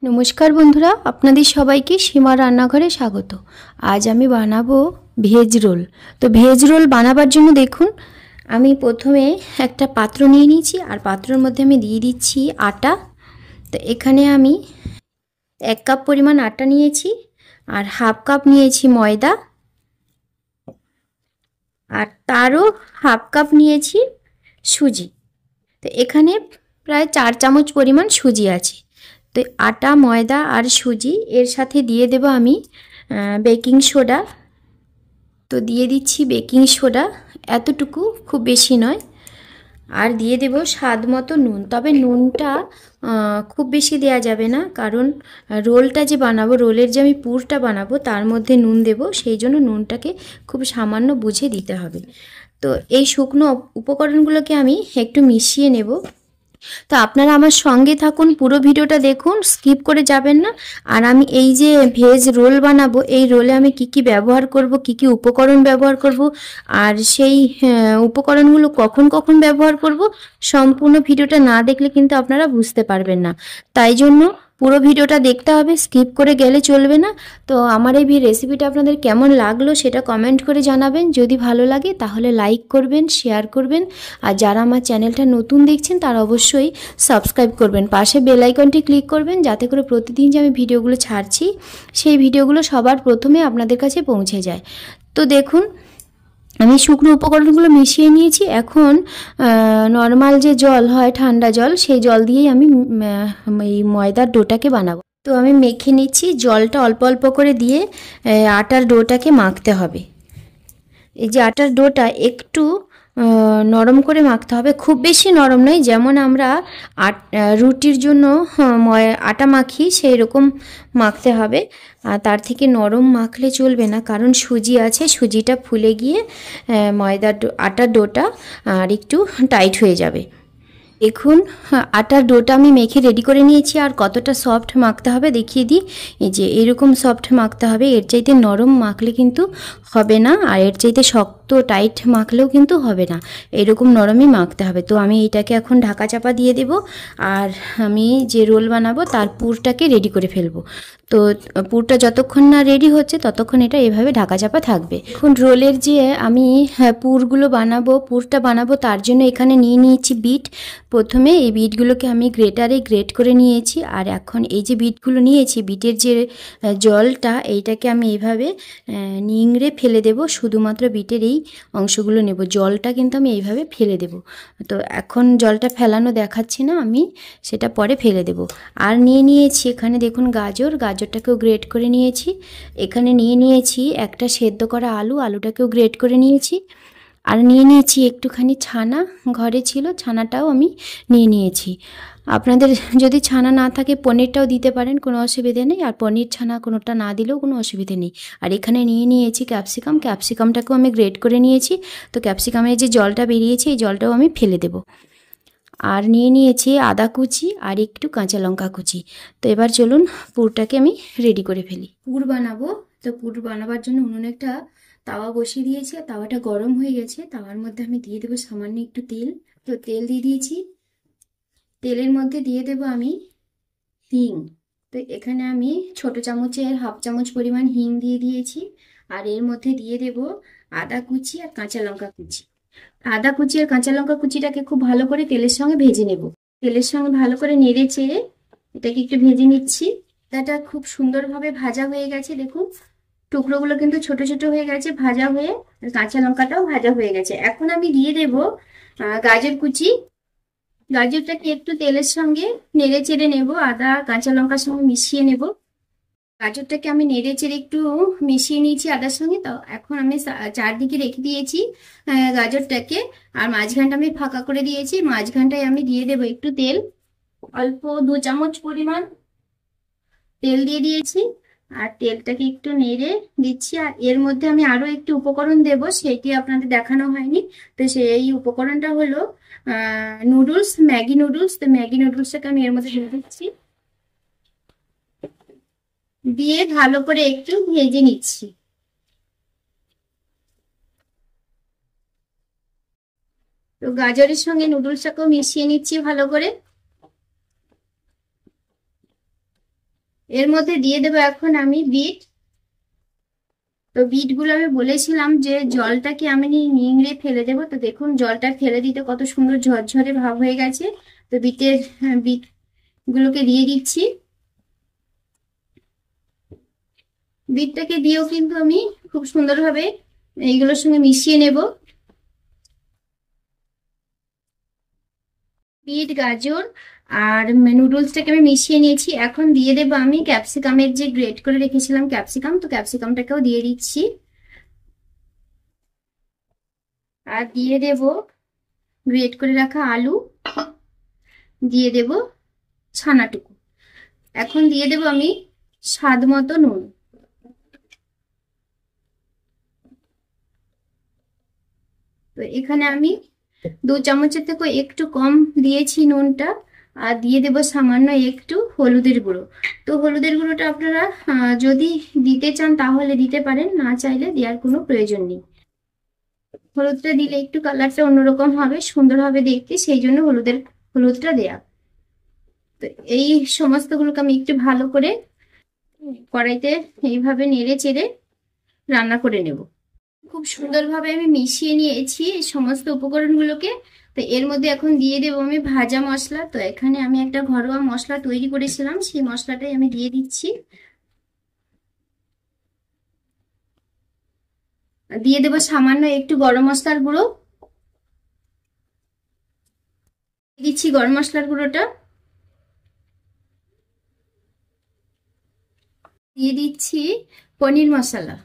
নমস্কার বন্ধুরা, আপনাদের সবাইকে সীমা রান্নাঘরে স্বাগত। আজ আমি বানাবো ভেজ রোল। তো ভেজ রোল বানাবার জন্য দেখুন, আমি প্রথমে একটা পাত্র নিয়ে নিয়েছি আর পাত্রের মধ্যে আমি দিয়ে দিচ্ছি আটা। তো এখানে আমি 1 কাপ পরিমাণ আটা নিয়েছি আর হাফ কাপ নিয়েছি ময়দা আর তারও হাফ কাপ নিয়েছি সুজি। তো এখানে প্রায় 4 চামচ পরিমাণ সুজি আছে। তো আটা, ময়দা আর সুজি এর সাথে দিয়ে দেব আমি বেকিং সোডা। তো দিয়ে দিচ্ছি বেকিং সোডা, এতটুকু, খুব বেশি নয়। আর দিয়ে দেব স্বাদ মতো নুন। তবে নুনটা খুব বেশি দেয়া যাবে না, কারণ রোলটা যে বানাবো, রোলের যে আমি পুরটা বানাবো তার মধ্যে নুন দেব, সেই জন্য নুনটাকে খুব সামান্য বুঝে দিতে হবে। তো এই শুকনো উপকরণগুলোকে আমি একটু মিশিয়ে নেব। তো আপনারা আমার সঙ্গে থাকুন, পুরো ভিডিওটা দেখুন, স্কিপ করে যাবেন না। আর আমি এই যে ভেজ রোল বানাবো, এই রোলে আমি কি কি ব্যবহার করব, কি কি উপকরণ ব্যবহার করব, আর সেই উপকরণগুলো কখন কখন ব্যবহার করব, সম্পূর্ণ ভিডিওটা না দেখলে কিন্তু আপনারা বুঝতে পারবেন না। তাই জন্য পুরো ভিডিওটা দেখতে হবে, স্কিপ করে গেলে চলবে না। তো আমার এই রেসিপিটা আপনাদের কেমন লাগলো সেটা কমেন্ট করে জানাবেন। যদি ভালো লাগে তাহলে লাইক করবেন, শেয়ার করবেন। আর যারা আমার চ্যানেলটা নতুন দেখছেন তারা অবশ্যই সাবস্ক্রাইব করবেন, পাশে বেল আইকনটি ক্লিক করবেন, যাতে করে প্রতিদিন যে আমি ভিডিওগুলো ছাড়ছি সেই ভিডিওগুলো সবার প্রথমে আপনাদের কাছে পৌঁছে যায়। তো দেখুন, আমি শুকনো উপকরণগুলো মিশিয়ে নিয়েছি। এখন নর্মাল যে জল হয়, ঠান্ডা জল, সেই জল দিয়েই আমি এই ময়দার ডোটাকে বানাবো। তো আমি মেখে নিচ্ছি, জলটা অল্প অল্প করে দিয়ে আটার ডোটাকে মাখতে হবে। এই যে আটার ডোটা একটু নরম করে মাখতে হবে, খুব বেশি নরম নয়, যেমন আমরা রুটির জন্য আটা মাখি সেই রকম মাখতে হবে। আর তার থেকে নরম মাখলে চলবে না, কারণ সুজি আছে, সুজিটা ফুলে গিয়ে আটার ডোটা আর একটু টাইট হয়ে যাবে। দেখুন, আটার ডোটা আমি মেখে রেডি করে নিয়েছি। আর কতটা সফট মাখতে হবে দেখিয়ে দিই। এই যে এরকম সফট মাখতে হবে, এর চাইতে নরম মাখলে কিন্তু হবে না, আর এর চাইতে শক্ত টাইট মাখলেও কিন্তু হবে না, এরকম নরমই মাখতে হবে। তো আমি এইটাকে এখন ঢাকা চাপা দিয়ে দেব, আর আমি যে রোল বানাবো তার পুরটাকে রেডি করে ফেলবো। তো পুরটা যতক্ষণ না রেডি হচ্ছে ততক্ষণ এটা এভাবে ঢাকা চাপা থাকবে। এখন রোলের যে আমি পুরটা বানাবো তার জন্য এখানে নিয়ে নিয়েছি বিট। প্রথমে এই বিটগুলোকে আমি গ্রেটারে গ্রেট করে নিয়েছি। আর এখন এই যে বিটগুলো নিয়েছি, বিটের যে জলটা, এইটাকে আমি এইভাবে নিংড়ে ফেলে দেব। শুধুমাত্র বিটের এই অংশগুলো নেব, জলটা কিন্তু আমি এইভাবে ফেলে দেব। তো এখন জলটা ফেলানো দেখাচ্ছি না, আমি সেটা পরে ফেলে দেব। আর নিয়ে নিয়েছি এখানে দেখুন গাজরটাকেও গ্রেট করে নিয়েছি। এখানে নিয়ে নিয়েছি একটা সেদ্ধ করা আলুটাকেও গ্রেট করে নিয়েছি। আর নিয়ে নিয়েছি একটুখানি ছানা, ঘরে ছিল, ছানাটাও আমি নিয়ে নিয়েছি। আপনাদের যদি ছানা না থাকে পনিরটাও দিতে পারেন, কোনো অসুবিধে নেই। আর পনির ছানা কোনোটা না দিলেও কোনো অসুবিধে নেই। আর এখানে নিয়ে নিয়েছি ক্যাপসিকামটাকেও আমি গ্রেট করে নিয়েছি। তো ক্যাপসিকামের যে জলটা বেরিয়েছে এই জলটাও আমি ফেলে দেব। আর নিয়ে নিয়েছি আদা কুচি আর একটু কাঁচা লঙ্কা কুচি। তো এবার চলুন পুরটাকে আমি রেডি করে ফেলি। পুর বানাবো। তো পুর বানাবার জন্য উনুনে একটা তাওয়া বসিয়ে দিয়েছি, আর তাওয়াটা গরম হয়ে গেছে। তাওয়ার মধ্যে আমি দিয়ে দেবো সামান্য একটু তেল। তো তেল দিয়ে দিয়েছি, তেলের মধ্যে দিয়ে দেব আমি হিং। তো এখানে আমি ছোট চামচের হাফ চামচ পরিমাণ হিং দিয়ে দিয়েছি। আর এর মধ্যে দিয়ে দেব আদা কুচি আর কাঁচা লঙ্কা কুচি। আদা কুচি আর কাঁচা লঙ্কা কুচিটাকে খুব ভালো করে তেলের সঙ্গে ভেজে নেব। তেলের সঙ্গে ভালো করে নেড়ে চেড়ে এটাকে একটু ভেজে নিচ্ছি। এটা খুব সুন্দরভাবে ভাজা হয়ে গেছে, দেখুন টুকরোগুলো কিন্তু ছোট ছোট হয়ে গেছে ভাজা হয়ে, কাঁচা লঙ্কাটাও ভাজা হয়ে গেছে। এখন আমি দিয়ে দেব গাজর কুচি। গাজরটাকে একটু তেলের সঙ্গে নেড়ে চেড়ে নেব, আদা কাঁচা লঙ্কার সঙ্গে মিশিয়ে নেব। গাজরটাকে আমি নেড়ে চেড়ে একটু মিশিয়ে নিয়েছি আদার সঙ্গে। তো এখন আমি চারদিকে রেখে দিয়েছি গাজরটাকে, আর মাঝখানটা আমি ফাঁকা করে দিয়েছি। মাঝখানটায় আমি দিয়ে দেবো একটু তেল, অল্প 2 চামচ পরিমাণ তেল দিয়ে দিয়েছি। আর তেলটাকে একটু নেড়ে দিচ্ছি। আর এর মধ্যে আমি আরো একটি উপকরণ দেব, সেটি আপনাদের দেখানো হয়নি। তো সেই উপকরণটা হলো নুডলস, ম্যাগি নুডলস। তো ম্যাগি নুডলসটাকে আমি এর মধ্যে দিয়ে দিচ্ছি, দিয়ে ভালো করে একটু ভেজে নিচ্ছি। তো গাজরের সঙ্গে নুডলসটাকেও মিশিয়ে নিচ্ছি ভালো করে। এর মধ্যে দিয়ে দেবো এখন আমি বিট। তো বিটগুলো আমি বলেছিলাম যে জলটাকে আমি নিংড়ে ফেলে দেবো। তো দেখুন জলটা ফেলে দিতে কত সুন্দর ঝরঝরে ভাব হয়ে গেছে। তো বিট গুলোকে দিয়ে দিচ্ছি। বিটটাকে দিয়েও কিন্তু আমি খুব সুন্দরভাবে এইগুলোর সঙ্গে মিশিয়ে নেব। বিট, গাজর আর নুডলসটাকে আমি মিশিয়ে নিয়েছি। এখন দিয়ে দেবো আমি ক্যাপসিকামের যে গ্রেট করে রেখেছিলাম ক্যাপসিকাম, তো ক্যাপসিকামটাকেও দিয়ে দিচ্ছি। আর দিয়ে দেব গ্রেট করে রাখা আলু, দিয়ে দেব ছানাটুকু। এখন দিয়ে দেব আমি স্বাদ মতো নুন। তো এখানে আমি 2 চামচের থেকে একটু কম দিয়েছি নুনটা। আর দিয়ে দেব সামান্য একটু হলুদের গুঁড়ো। তো হলুদের গুঁড়োটা আপনারা যদি দিতে চান তাহলে দিতে পারেন, না চাইলে দেওয়ার কোনো প্রয়োজন নেই। হলুদটা দিলে একটু কালারটা অন্যরকম হবে, সুন্দর হবে দেখতে, সেই জন্য হলুদটা দেয়া। তো এই সমস্তগুলোকে আমি একটু ভালো করে কড়াইতে এইভাবে নেড়ে চেড়ে রান্না করে নেব। খুব সুন্দরভাবে আমি মিশিয়ে নিয়েছি এই সমস্ত উপকরণগুলোকে। তো এর মধ্যে এখন দিয়ে দেবো আমি ভাজা মশলা। তো এখানে আমি একটা ঘরোয়া মশলা তৈরি করেছিলাম, সেই মশলাটাই আমি দিয়ে দিচ্ছি। দিয়ে দেবো সামান্য একটু গরম মশলার গুঁড়ো, দিচ্ছি গরম মশলার গুঁড়োটা। দিয়ে দিচ্ছি পনির মশলা।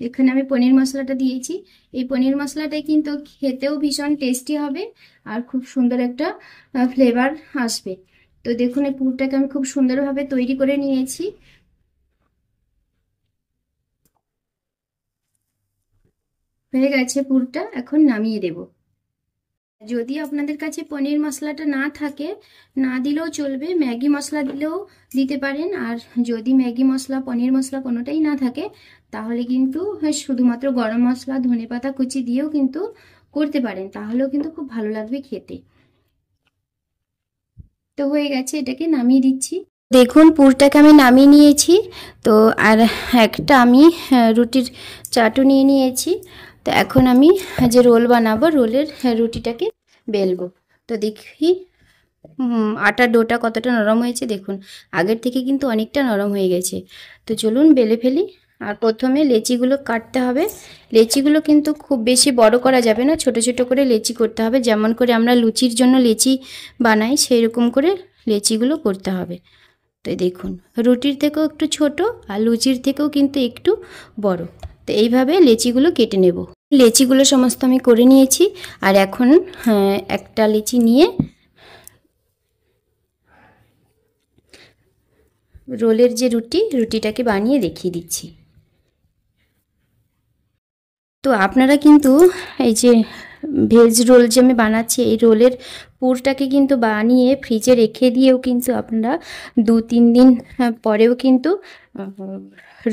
এখানে আমি পনির মশলাটা দিয়েছি। এই পনির মশলাটা কিন্তু খেতেও ভীষণ টেস্টি হবে আর খুব সুন্দর একটা ফ্লেভার আসবে। তো দেখুন এই পুরটাকে আমি খুব সুন্দরভাবে তৈরি করে নিয়েছি। হয়ে গেছে পুরটা, এখন নামিয়ে দেব। যদি আপনাদের কাছে পনির মশলাটা না থাকে, না দিলেও চলবে, ম্যাগি মশলা দিলেও দিতে পারেন। আর যদি ম্যাগি মশলা পনির মশলা কোনোটাই না থাকে, তাহলে কিন্তু শুধুমাত্র গরম মশলা ধনেপাতা কুচি দিয়েও কিন্তু করতে পারেন, তাহলেও কিন্তু খুব ভালো লাগবে খেতে। তো হয়ে গেছে, এটাকে নামিয়ে দিচ্ছি। দেখুন পুরটাকে আমি নামিয়ে নিয়েছি। তো আর একটা আমি রুটির চাটু নিয়ে নিয়েছি। তো এখন আমি যে রোল বানাবো, রোলের রুটিটাকে বেলবো। তো দেখি আটার ডোটা কতটা নরম হয়েছে। দেখুন আগের থেকে কিন্তু অনেকটা নরম হয়ে গেছে। তো চলুন বেলে ফেলি। আর প্রথমে লেচিগুলো কাটতে হবে। লেচিগুলো কিন্তু খুব বেশি বড় করা যাবে না, ছোট ছোট করে লেচি করতে হবে। যেমন করে আমরা লুচির জন্য লেচি বানাই, সেই রকম করে লেচিগুলো করতে হবে। তো দেখুন রুটির থেকেও একটু ছোট আর লুচির থেকেও কিন্তু একটু বড়। তো এইভাবে লেচিগুলো কেটে নেব। লেচিগুলো সমস্ত আমি করে নিয়েছি। আর এখন একটা লেচি নিয়ে রোলের যে রুটিটাকে বানিয়ে দেখিয়ে দিচ্ছি। তো আপনারা কিন্তু এই যে ভেজ রোল যে আমি বানাচ্ছি, এই রোলের পুরটাকে কিন্তু বানিয়ে ফ্রিজে রেখে দিয়েও কিন্তু আপনারা 2-3 দিন পরেও কিন্তু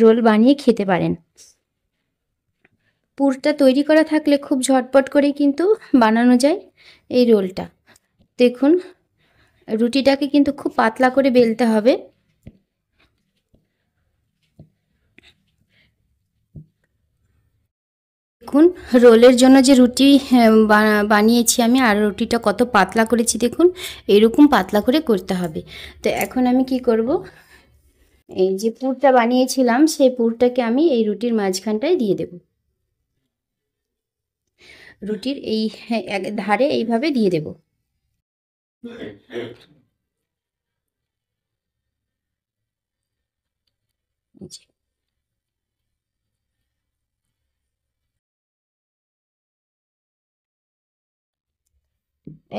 রোল বানিয়ে খেতে পারেন। পুরটা তৈরি করা থাকলে খুব ঝটপট করেই কিন্তু বানানো যায় এই রোলটা। দেখুন রুটিটাকে কিন্তু খুব পাতলা করে বেলতে হবে। দেখুন রোলের জন্য যে রুটি বানিয়েছি আমি, আর রুটিটা কত পাতলা করেছি দেখুন, এরকম পাতলা করে করতে হবে। তো এখন আমি কি করব, এই যে পুরটা বানিয়েছিলাম সেই পুরটাকে আমি এই রুটির মাঝখানটায় দিয়ে দেব। রুটির এই এক ধারে এইভাবে দিয়ে দেব।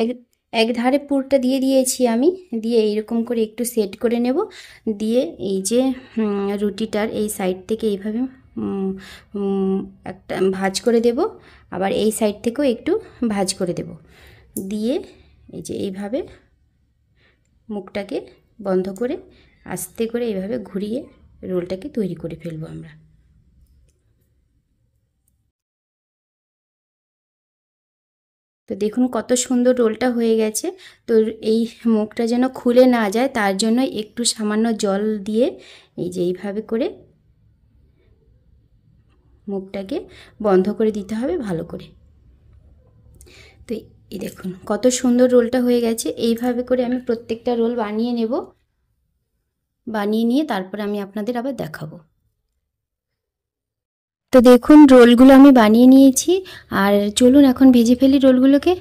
এক এক ধারে পুরটা দিয়ে দিয়েছি আমি, দিয়ে এইরকম করে একটু সেট করে নেব। দিয়ে এই যে রুটিটার এই সাইড থেকে এইভাবে একটা ভাঁজ করে দেব, আবার এই সাইড থেকেও একটু ভাঁজ করে দেব। দিয়ে এই যে এইভাবে মুখটাকে বন্ধ করে আস্তে করে এইভাবে ঘুরিয়ে রোলটাকে তৈরি করে ফেলবো আমরা। তো দেখুন কত সুন্দর রোলটা হয়ে গেছে। তো এই মুখটা যেন খুলে না যায় তার জন্য একটু সামান্য জল দিয়ে এই যে এইভাবে করে মুখটাকে বন্ধ করে দিতে হবে ভালো করে। তো এই দেখুন কত সুন্দর রোলটা হয়ে গেছে। এইভাবে করে আমি প্রত্যেকটা রোল বানিয়ে নেব, বানিয়ে নিয়ে তারপরে আমি আপনাদের আবার দেখাবো। তো দেখুন রোলগুলো আমি বানিয়ে নিয়েছি, আর চলুন এখন ভেজে ফেলি রোলগুলোকে।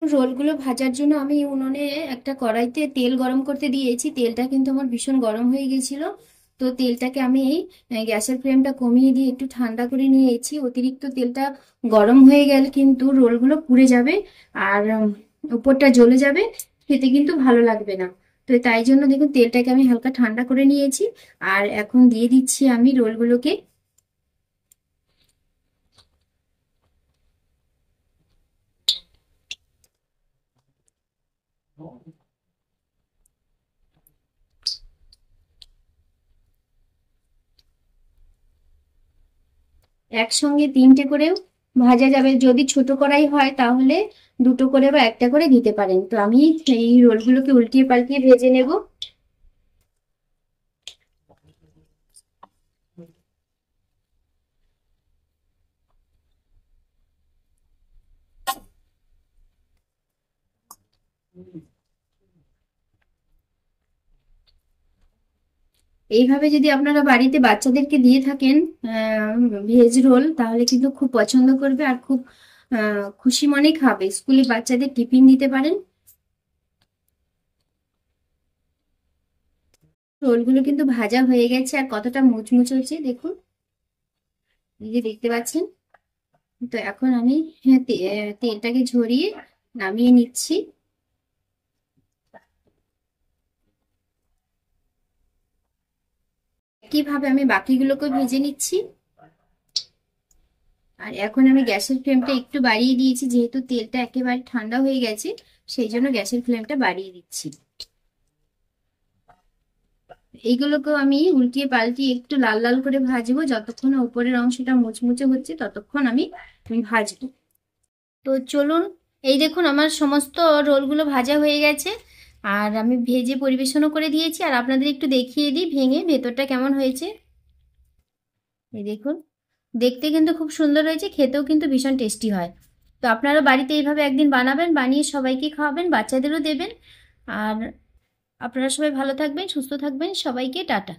রোলগুলো ভাজার জন্য আমি উনুনে একটা কড়াইতে তেল গরম করতে দিয়েছি। তেলটা কিন্তু আমার ভীষণ গরম হয়ে গেছিল। তো তেলটাকে আমি গ্যাসের ফ্লেমটা কমিয়ে দিয়ে একটু ঠান্ডা করে নিয়েছি। অতিরিক্ত তেলটা গরম হয়ে গেলে কিন্তু রোলগুলো পুড়ে যাবে আর উপরটা জ্বলে যাবে, খেতে কিন্তু ভালো লাগবে না। তো তাই জন্য দেখুন তেলটাকে আমি হালকা ঠান্ডা করে নিয়েছি। আর এখন দিয়ে দিচ্ছি আমি রোলগুলোকে। একসঙ্গে 3টে করেও ভাজা যাবে। যদি ছোট কড়াই হয় তাহলে 2টো করে বা 1টা করে দিতে পারেন। তো আমি এই রোলগুলোকে উল্টিয়ে পাল্টিয়ে ভেজে নেব। এইভাবে যদি আপনারা বাড়িতে বাচ্চাদেরকে দিয়ে থাকেন ভেজ রোল, তাহলে কিন্তু খুব পছন্দ করবে আর খুব খুশি মনে খাবে। স্কুলে বাচ্চাদের টিফিন দিতে পারেন। রোলগুলো কিন্তু ভাজা হয়ে গেছে আর কতটা মুচমুচ হয়েছে দেখুন, এই যে দেখতে পাচ্ছেন। তো এখন আমি তেলটাকে ঝরিয়ে নামিয়ে নিচ্ছি। কিভাবে আমি বাকিগুলোকে ভেজে নিচ্ছি। আর এখন আমি গ্যাসের ফ্লেমটা একটু বাড়িয়ে দিয়েছি, যেহেতু তেলটা একেবারে ঠান্ডা হয়ে গেছে সেই জন্য গ্যাসের ফ্লেমটা বাড়িয়ে দিচ্ছি। এইগুলোকেও আমি উল্টিয়ে পাল্টিয়ে একটু লাল লাল করে ভাজবো। যতক্ষণ উপরের অংশটা মুচমুচে হচ্ছে ততক্ষণ আমি ভাজবো। তো চলুন, এই দেখুন আমার সমস্ত রোলগুলো ভাজা হয়ে গেছে আর আমি ভেজে পরিবেশনও করে দিয়েছি। আর আপনাদের একটু দেখিয়ে দিই ভেঙে ভেতরটা কেমন হয়েছে। এই দেখুন, দেখতে কিন্তু খুব সুন্দর হয়েছে, খেতেও কিন্তু ভীষণ টেস্টি হয়। তো আপনারা বাড়িতে এইভাবে একদিন বানাবেন, বানিয়ে সবাইকে খাওয়াবেন, বাচ্চাদেরও দেবেন। আর আপনারা সবাই ভালো থাকবেন, সুস্থ থাকবেন। সবাইকে টাটা।